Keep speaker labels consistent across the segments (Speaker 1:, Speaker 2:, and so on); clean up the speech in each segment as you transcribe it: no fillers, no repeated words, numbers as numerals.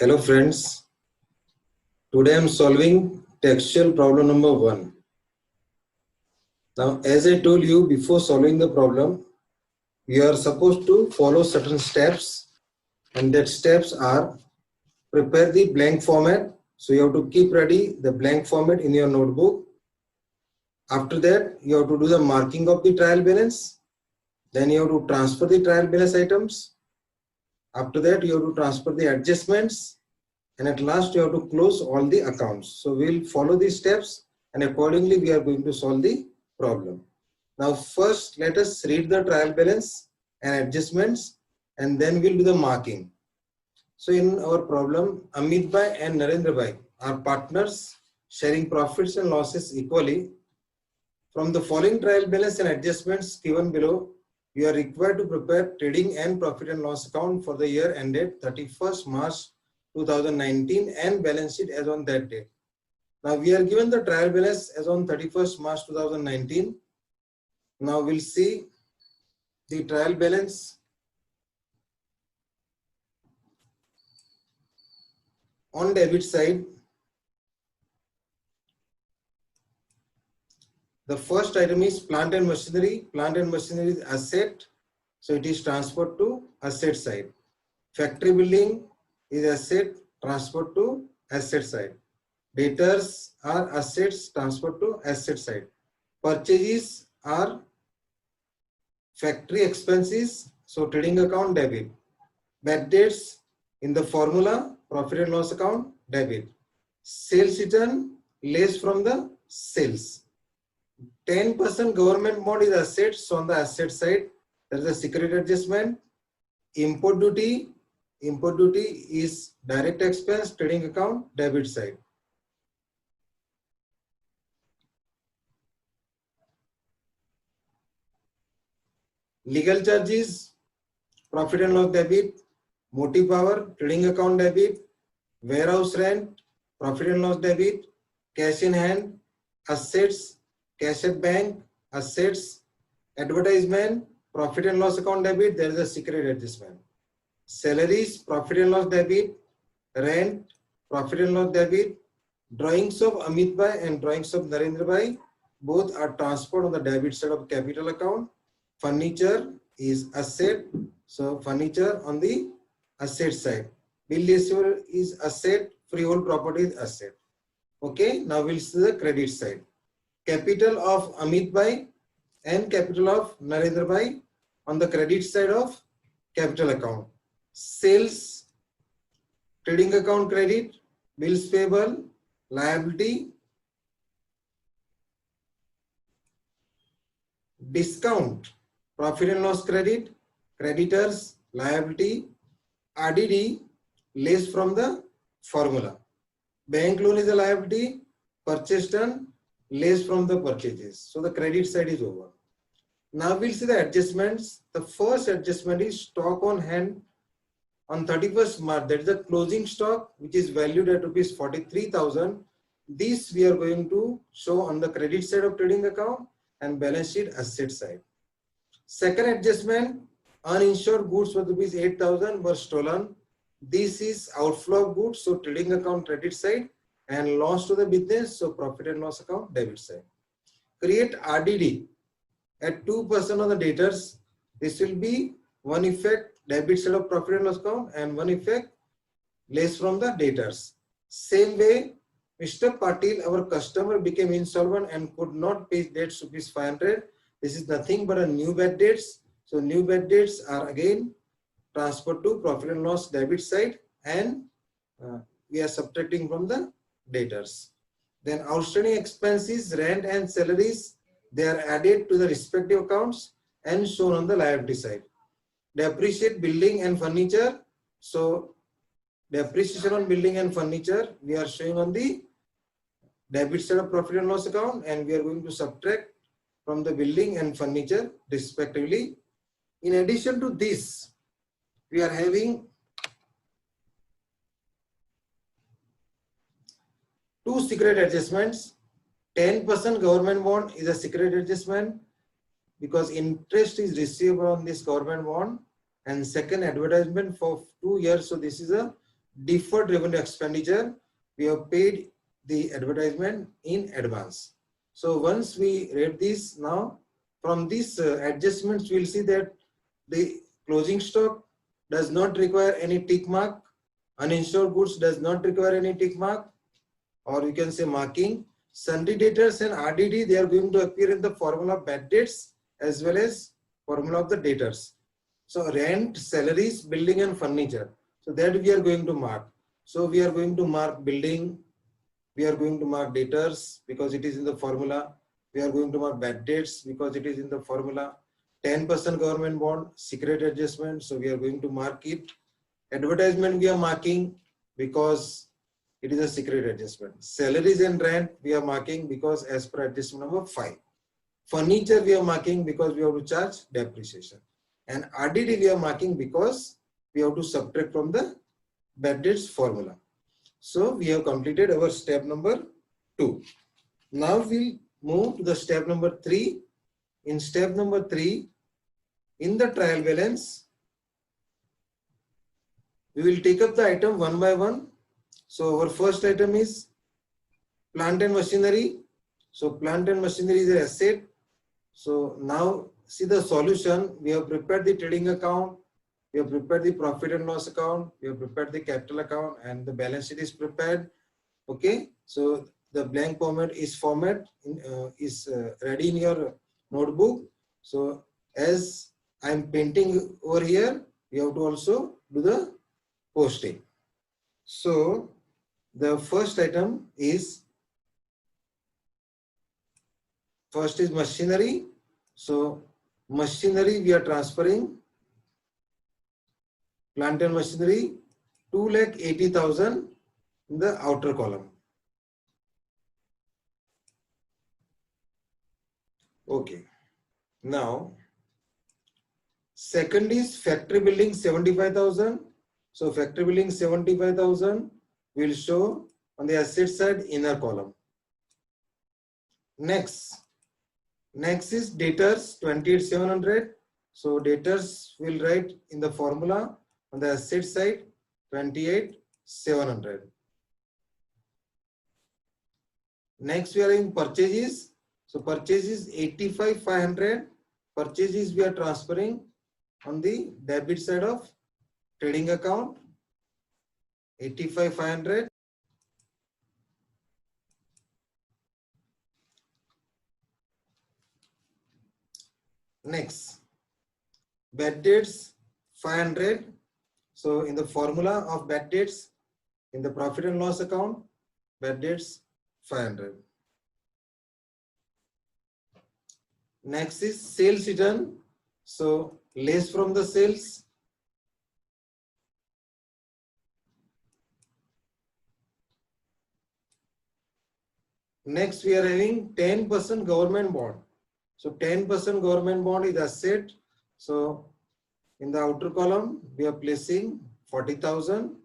Speaker 1: Hello friends, today I am solving textual problem number 1. Now as I told you before solving the problem, you are supposed to follow certain steps, and that steps are prepare the blank format. So you have to keep ready the blank format in your notebook. After that you have to do the marking of the trial balance. Then you have to transfer the trial balance items. After that you have to transfer the adjustments. And at last you have to close all the accounts. So we'll follow these steps and accordingly we are going to solve the problem. Now first let us read the trial balance and adjustments and then we'll do the marking. So in our problem, Amit Bhai and Narendra Bhai are partners sharing profits and losses equally. From the following trial balance and adjustments given below, you are required to prepare trading and profit and loss account for the year ended 31st March 2019 and balance sheet as on that date. Now we are given the trial balance as on 31st March 2019. Now we'll see the trial balance. On debit side, the first item is plant and machinery. Plant and machinery is asset, so it is transferred to asset side. Factory building is asset, transferred to asset side. Debtors are assets, transferred to asset side. Purchases are factory expenses, so trading account debit. Bad debts in the formula profit and loss account debit. Sales return less from the sales. 10% government bond is assets, so on the asset side there is a security adjustment. Import duty is direct expense, trading account debit side. Legal charges, profit and loss debit. Motive power, trading account debit. Warehouse rent, profit and loss debit. Cash in hand, assets. Cash at bank, assets. Advertisement, profit and loss account debit, there is a secret adjustment. Salaries, profit and loss debit. Rent, profit and loss debit. Drawings of Amit Bhai and drawings of Narendra Bhai, both are transferred on the debit side of capital account. Furniture is asset, so furniture on the asset side. Bill receiver is asset, freehold property is asset. Okay, now we'll see the credit side. Capital of Amit Bhai and capital of Narendra Bhai on the credit side of capital account. Sales, trading account credit, bills payable, liability, discount, profit and loss credit, creditors, liability, RDD, less from the formula. Bank loan is a liability, purchase done, less from the purchases. So the credit side is over. Now we'll see the adjustments. The first adjustment is stock on hand on 31st March. That is the closing stock which is valued at rupees 43,000. This we are going to show on the credit side of trading account and balance sheet asset side. Second adjustment, uninsured goods worth rupees 8,000 were stolen. This is outflow of goods, so trading account credit side, and loss to the business, so profit and loss account debit side. Create RDD at 2% on the debtors. This will be one effect debit side of profit and loss account and one effect less from the debtors. Same way, Mr. Patil, our customer, became insolvent and could not pay debts rupees 500. This is nothing but a new bad debts. So new bad debts are again transferred to profit and loss debit side, and we are subtracting from the debtors. Then outstanding expenses, rent and salaries, they are added to the respective accounts and shown on the liability side. Depreciate building and furniture. So depreciation on building and furniture we are showing on the debit side of profit and loss account, and we are going to subtract from the building and furniture respectively. In addition to this, we are having two secret adjustments. 10% government bond is a secret adjustment because interest is receivable on this government bond, and second, advertisement for 2 years, so this is a deferred revenue expenditure, we have paid the advertisement in advance. So once we read this now, from these adjustments, we'll see that the closing stock does not require any tick mark, uninsured goods does not require any tick mark, or you can say marking. Sundry debtors and RDD, they are going to appear in the formula of bad debts as well as formula of the debtors. So rent, salaries, building and furniture. So that we are going to mark. So we are going to mark building, we are going to mark debtors because it is in the formula. We are going to mark bad debts because it is in the formula. 10% government bond, secret adjustment. So we are going to mark it. Advertisement we are marking because it is a secret adjustment. Salaries and rent we are marking because as per adjustment number 5. Furniture we are marking because we have to charge depreciation. And RDD we are marking because we have to subtract from the bad debts formula. So we have completed our step number 2. Now we'll move to the step number 3. In step number 3, in the trial balance, we will take up the item one by one. So our first item is plant and machinery. So plant and machinery is an asset. So now see the solution. We have prepared the trading account. We have prepared the profit and loss account. We have prepared the capital account and the balance sheet is prepared. Okay. So the blank format is ready in your notebook. So as I'm painting over here, you have to also do the posting. So the first item is machinery. So machinery we are transferring plant and machinery 2,80,000 in the outer column. Okay. Now second is factory building 75,000. So factory building 75,000 will show on the asset side inner column. Next is debtors 28,700. So debtors will write in the formula on the asset side 28,700. Next we are in purchases. So purchases 85,500. Purchases we are transferring on the debit side of trading account 85,500. Next, bad debts 500. So in the formula of bad debts, in the profit and loss account, bad debts 500. Next is sales return. So less from the sales. Next we are having 10% government bond. So 10% government bond is asset. So in the outer column, we are placing 40,000.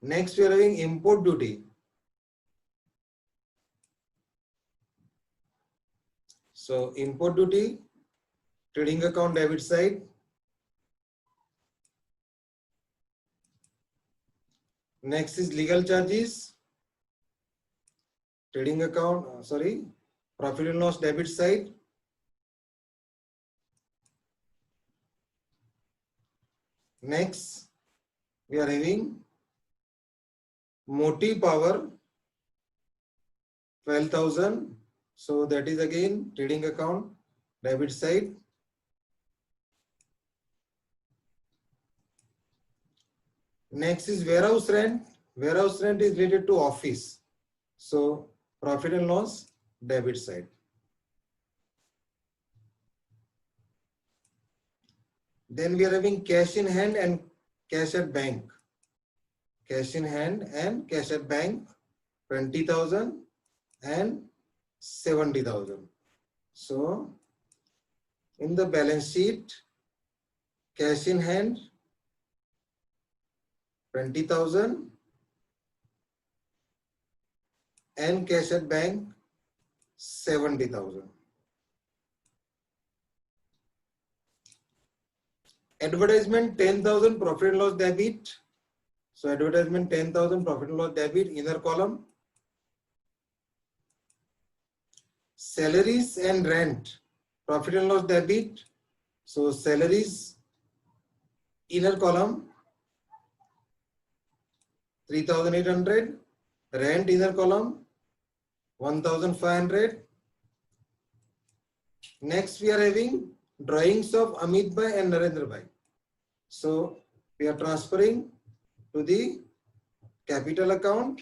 Speaker 1: Next, we are having import duty. So import duty, trading account debit side. Next is legal charges, trading account, profit and loss debit side. Next, we are having motive power 12,000. So that is again trading account debit side. Next is warehouse rent. Warehouse rent is related to office. So profit and loss debit side. Then we are having cash in hand and cash at bank. Cash in hand and cash at bank 20,000 and 70,000. So in the balance sheet, cash in hand 20,000 and cash at bank 70,000. Advertisement 10,000 profit and loss debit. So advertisement 10,000 profit and loss debit, inner column. Salaries and rent profit and loss debit. So salaries, inner column 3,800. Rent, inner column 1,500. Next we are having drawings of Amit Bhai and Narendra Bhai. So we are transferring to the capital account.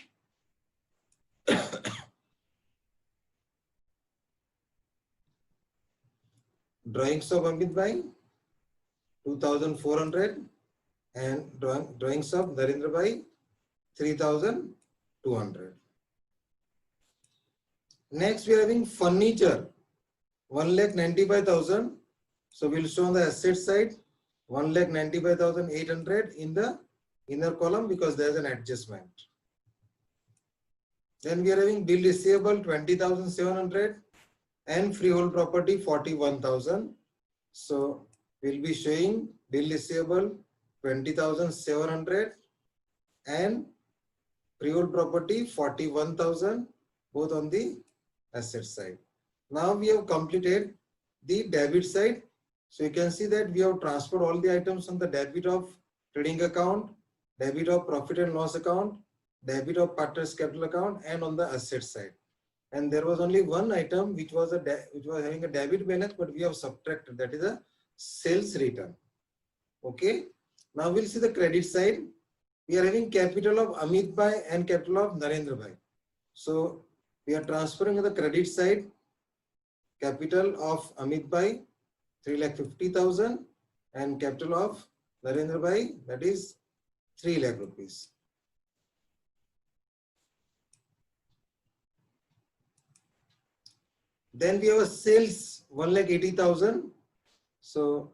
Speaker 1: Drawings of Amit Bhai 2,400 and drawings of Narendra Bhai 3,200. Next we are having furniture 1,95,000. So we'll show on the asset side 1,95,800 in the inner column because there is an adjustment. Then we are having bill receivable 20,700 and freehold property 41,000. So we'll be showing bill receivable 20,700 and freehold property 41,000 both on the asset side. Now we have completed the debit side. So you can see that we have transferred all the items on the debit of trading account, debit of profit and loss account, debit of partners capital account, and on the asset side. And there was only one item which was having a debit balance, but we have subtracted, that is a sales return. Okay. Now we'll see the credit side. We are having capital of Amit Bhai and capital of Narendra Bhai. So we are transferring to the credit side capital of Amit Bhai 3,50,000 and capital of Narendra Bhai, that is 3 lakh rupees. Then we have a sales 1,80,000. So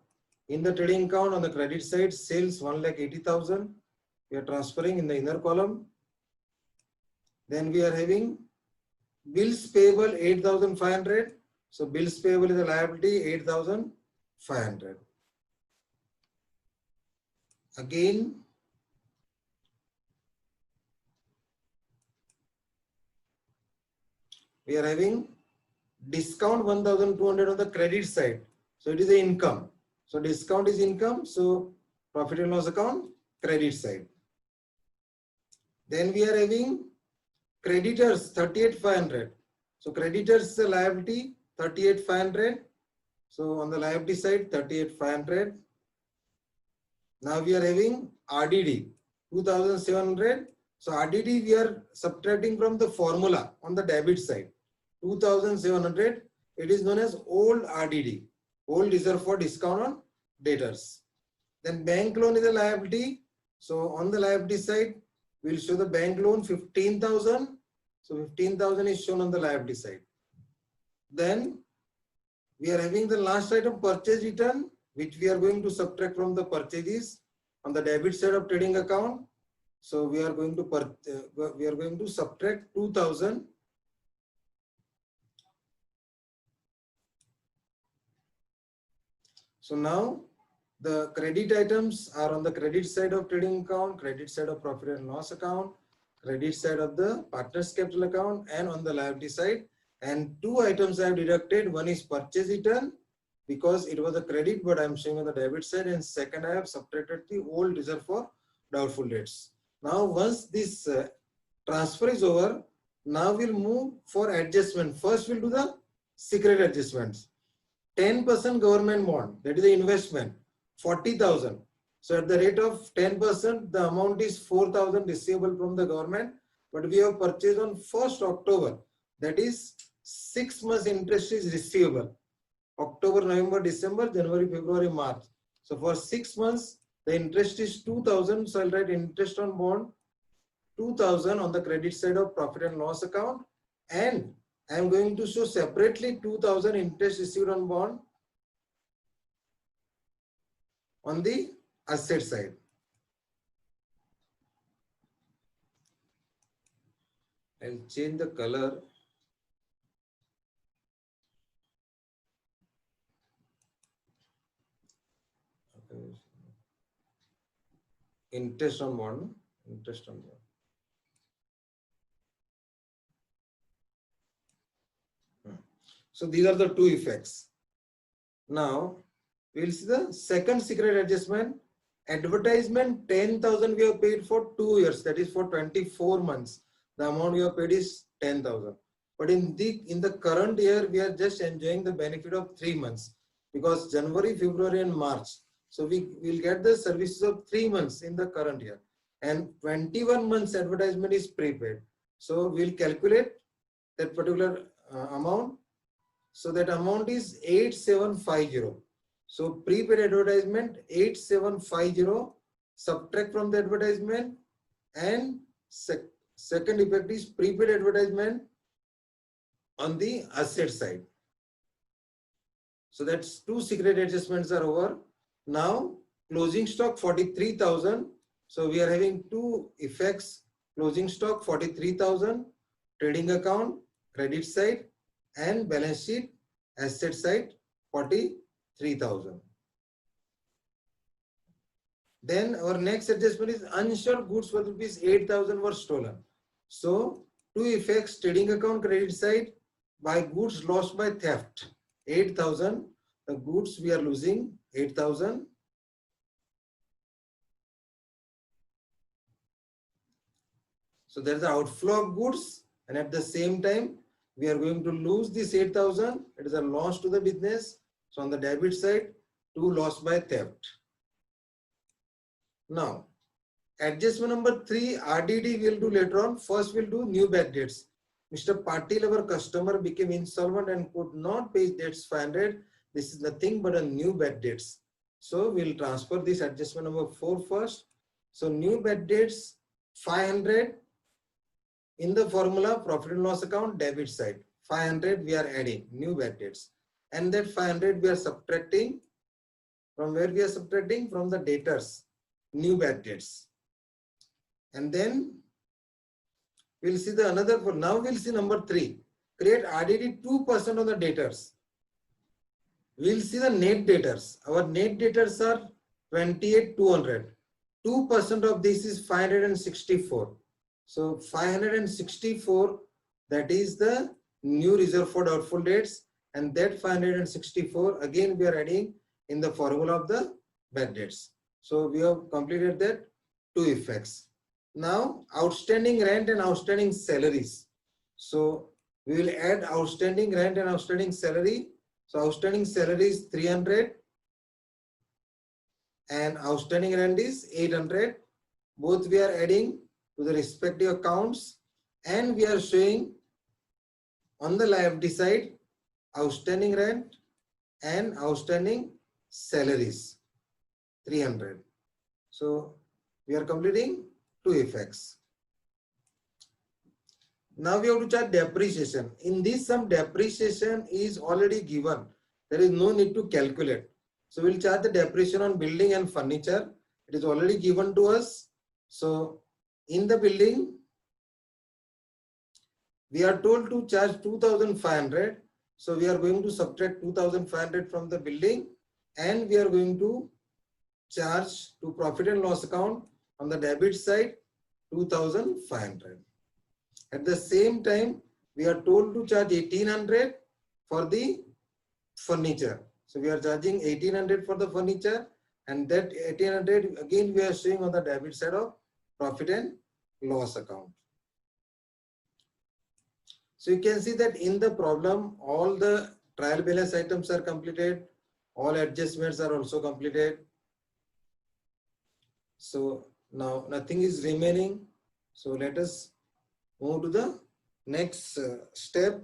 Speaker 1: in the trading account on the credit side, sales 1,80,000. We are transferring in the inner column. Then we are having bills payable 8,500. So bills payable is a liability 8,500. Again, we are having discount 1,200 on the credit side. So it is the income. So discount is income. So profit and loss account, credit side. Then we are having creditors 38,500. So creditors is a liability 38,500. So on the liability side 38,500. Now we are having RDD 2,700. So RDD we are subtracting from the formula on the debit side 2,700. It is known as old RDD, old reserve for discount on debtors. Then bank loan is a liability. So on the liability side we'll show the bank loan 15,000. So 15,000 is shown on the liability side. Then we are having the last item purchase return, which we are going to subtract from the purchases on the debit side of trading account. So we are going to subtract 2,000. So now the credit items are on the credit side of trading account, credit side of profit and loss account, credit side of the partners capital account, and on the liability side. And two items I have deducted. One is purchase return because it was a credit, but I am showing on the debit side. And second, I have subtracted the old reserve for doubtful debts. Now, once this transfer is over, now we'll move for adjustment. First, we'll do the secret adjustments. 10% government bond, that is the investment, 40,000. So at the rate of 10%, the amount is 4,000 receivable from the government, but we have purchased on 1st October. That is 6 months interest is receivable. October, November, December, January, February, March. So for 6 months, the interest is 2,000. So I'll write interest on bond 2,000 on the credit side of profit and loss account. And I am going to show separately 2,000 interest received on bond on the asset side. I'll change the color. interest on bond, interest on bond. So these are the two effects. Now we'll see the second secret adjustment. Advertisement 10,000 we have paid for 2 years, that is for 24 months. The amount we have paid is 10,000. But in the current year, we are just enjoying the benefit of 3 months because January, February, and March. So we will get the services of 3 months in the current year, and 21 months advertisement is prepaid. So we'll calculate that particular amount. So that amount is 8750. So prepaid advertisement 8750, subtract from the advertisement, and second effect is prepaid advertisement on the asset side. So that's two secret adjustments are over. Now closing stock 43,000. So we are having two effects: closing stock 43,000, trading account credit side, and balance sheet asset side 43,000. Then our next adjustment is unsold goods worth rupees 8,000 were stolen. So two effects: trading account credit side by goods lost by theft 8,000. The goods we are losing 8,000. So there is the outflow of goods, and at the same time we are going to lose this 8,000. It is a loss to the business. So on the debit side, two loss by theft. Now adjustment number 3, RDD we'll do later on. First we'll do new bad debts. Mr. Patil, our customer, became insolvent and could not pay debts 500. This is nothing but a new bad debts. So we'll transfer this adjustment number 4 first. So new bad debts 500 in the formula profit and loss account debit side. 500 we are adding new bad debts, and that 500 we are subtracting from where? We are subtracting from the debtors new bad debts. And then we'll see the another. Now we'll see number 3, create RDD 2% on the debtors. We'll see the net debtors. Our net debtors are 28,200. 2% of this is 564. So 564, that is the new reserve for doubtful debts, and that 564 again we are adding in the formula of the bad debts. So we have completed that two effects. Now outstanding rent and outstanding salaries. So we will add outstanding rent and outstanding salary. So outstanding salary is 300 and outstanding rent is 800. Both we are adding to the respective accounts, and we are showing on the liability side outstanding rent and outstanding salaries 300. So we are completing two effects. Now we have to chart depreciation. In this sum, depreciation is already given. There is no need to calculate. So we'll chart the depreciation on building and furniture. It is already given to us. So in the building, we are told to charge 2,500. So we are going to subtract 2,500 from the building, and we are going to charge to profit and loss account on the debit side 2,500. At the same time, we are told to charge 1,800 for the furniture. So we are charging 1,800 for the furniture, and that 1,800 again we are showing on the debit side of profit and loss account. So you can see that in the problem, all the trial balance items are completed. All adjustments are also completed. So now nothing is remaining. So let us move to the next step.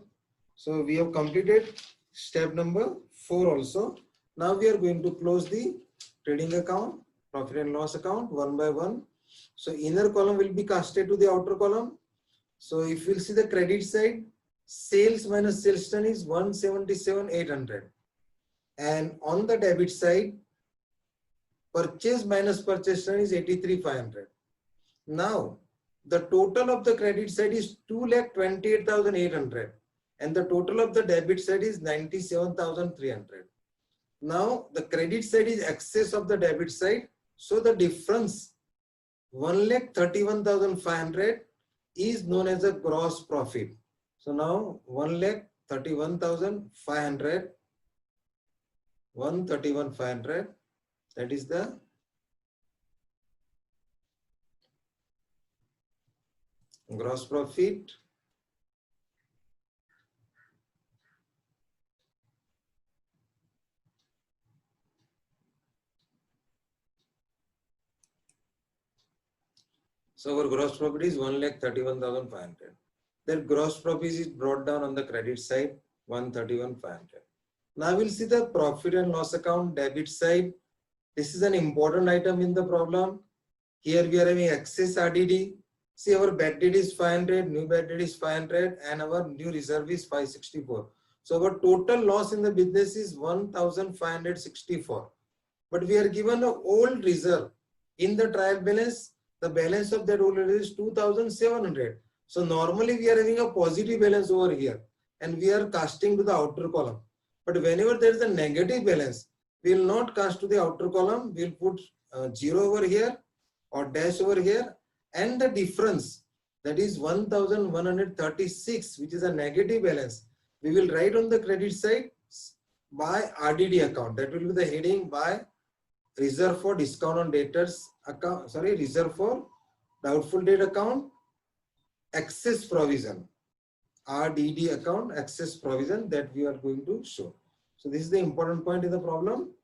Speaker 1: So we have completed step number 4 also. Now we are going to close the trading account, profit and loss account one by one. So inner column will be casted to the outer column. So if we'll see the credit side, sales minus sales turn is 177,800. And on the debit side, purchase minus purchase turn is 83,500. Now the total of the credit side is 2,28,800, and the total of the debit side is 97,300. Now the credit side is excess of the debit side, so the difference 1,31,500 is known as a gross profit. So now 1,31,500, 131,500, that is the gross profit. So our gross profit is 1,31,500. That gross profit is brought down on the credit side, 131,500. Now we'll see the profit and loss account debit side. This is an important item in the problem. Here we are having excess RDD. See, our bad debt is 500, new bad debt is 500, and our new reserve is 564. So our total loss in the business is 1,564. But we are given an old reserve. In the trial balance, the balance of that old reserve is 2,700. So normally we are having a positive balance over here, and we are casting to the outer column. But whenever there is a negative balance, we will not cast to the outer column. We will put 0 over here or dash over here, and the difference, that is 1,136, which is a negative balance, we will write on the credit side by RDD account. That will be the heading by reserve for discount on debtors account, sorry, reserve for doubtful debt account, excess provision, RDD account, excess provision, that we are going to show. So this is the important point in the problem.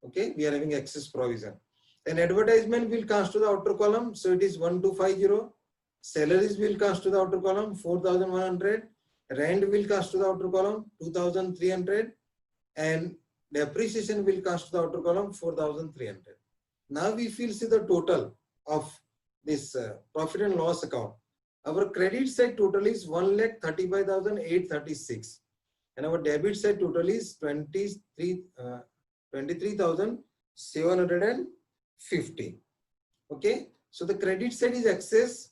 Speaker 1: Okay, we are having excess provision. Then advertisement will cast to the outer column, so it is 1,250. Salaries will cast to the outer column, 4,100. Rent will cast to the outer column, 2,300. And depreciation will cast to the outer column, 4,300. Now we will see the total of this profit and loss account. Our credit side total is 1,35,836, and our debit side total is 23,750. Okay, so the credit side is excess,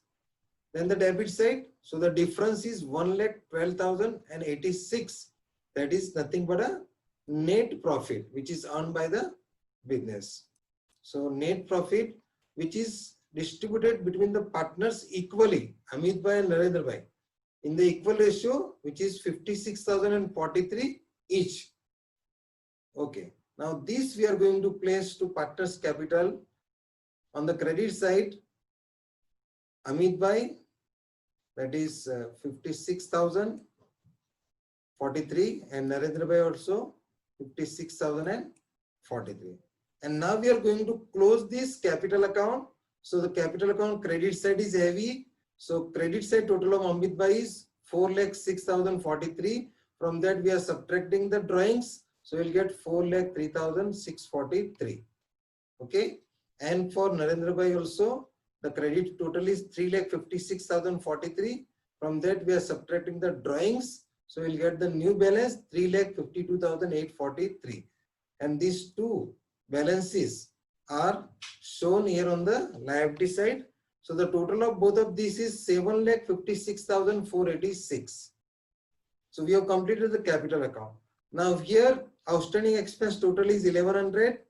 Speaker 1: then the debit side. So the difference is 1,12,086. That is nothing but a net profit which is earned by the business. So net profit which is distributed between the partners equally, Amit Bhai and Narendra Bhai, in the equal ratio, which is 56,043 each. Okay, now this we are going to place to partners capital. On the credit side, Amit Bhai, that is 56,043, and Narendra Bhai also 56,043. And now we are going to close this capital account. So the capital account credit side is heavy. So credit side total of Amit Bhai is 4,06,043. From that we are subtracting the drawings. So we'll get 4,03,643. Okay. And for Narendra Bhai also, the credit total is 3,56,043. From that we are subtracting the drawings. So we'll get the new balance 3,52,843. And these two balances are shown here on the liability side. So the total of both of these is 7,56,486. So we have completed the capital account. Now here outstanding expense total is 1,100,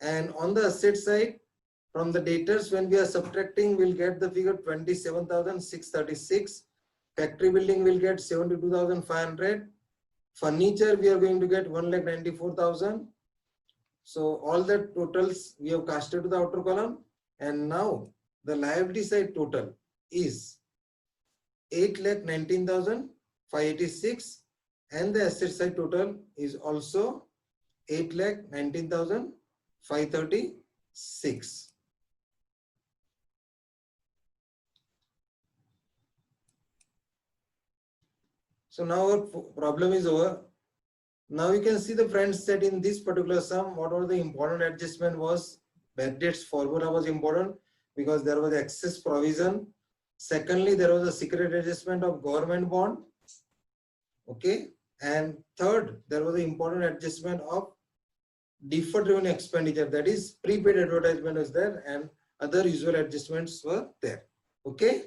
Speaker 1: and on the asset side, from the debtors, when we are subtracting, we'll get the figure 27,636. Factory building will get 72,500. Furniture we are going to get 1,94,000. So all the totals we have casted to the outer column, and now the liability side total is 8,19,586, and the asset side total is also 8,19,536. So now our problem is over. Now you can see the friends that in this particular sum, what was the important adjustment was bad debts formula was important because there was excess provision. Secondly, there was a secret adjustment of government bond. Okay. And third, there was an important adjustment of deferred revenue expenditure, that is prepaid advertisement was there, and other usual adjustments were there. Okay.